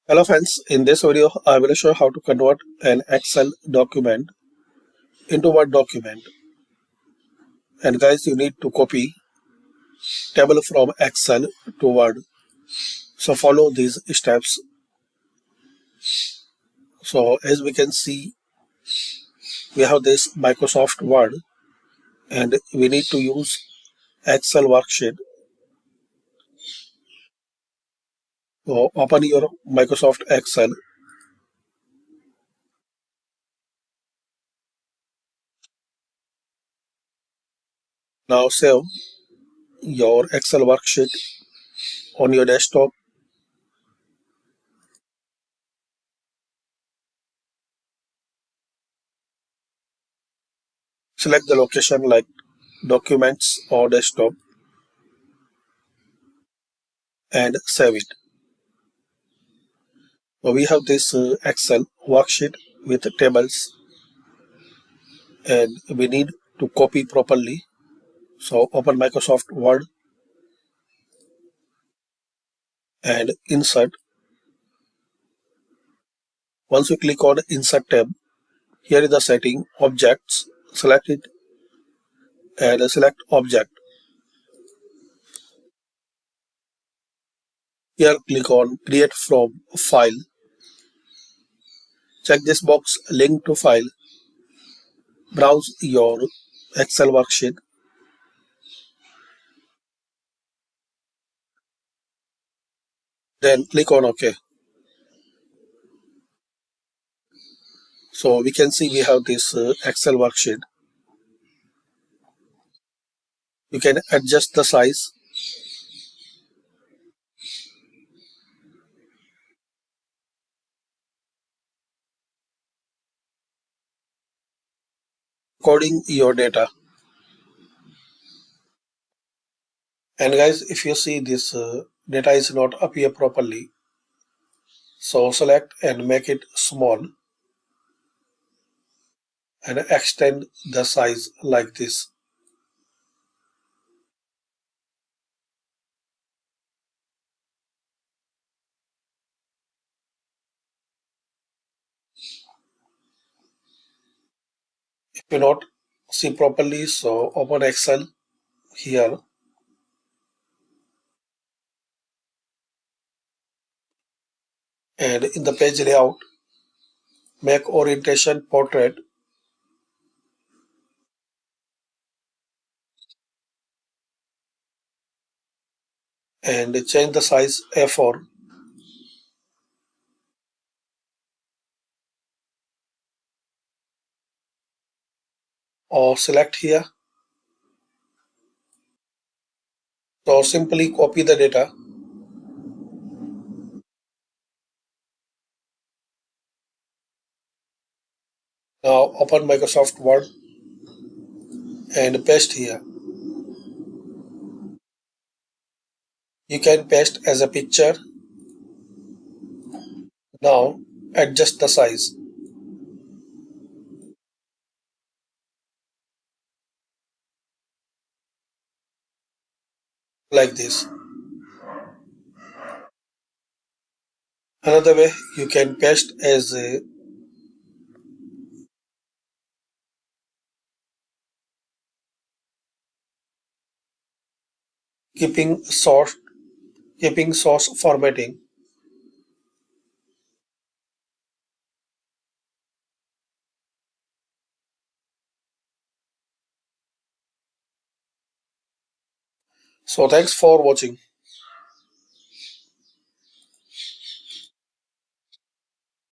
Hello friends, in this video I will show how to convert an Excel document into Word document. And guys, you need to copy table from Excel to Word. So follow these steps. So as we can see, we have this Microsoft Word and we need to use Excel worksheet. So open your Microsoft Excel. Now save your Excel worksheet on your desktop. Select the location like Documents or Desktop and save it. So we have this Excel worksheet with tables and we need to copy properly. So open Microsoft Word and insert. Once you click on insert tab, here is the setting objects. Select it and select object. Here click on create from file. Check this box link to file. Browse your Excel worksheet. Then click on OK. So we can see we have this Excel worksheet. You can adjust the size according your data. And guys, if you see this data is not appear properly, so select and make it small and extend the size like this. If you not see properly, so open Excel here and in the page layout, make orientation portrait and change the size A4 or select here. So simply copy the data. Now open Microsoft Word and paste here. You can paste as a picture. Now adjust the size like this. Another way you can paste as a keeping source keeping source formatting. So thanks for watching.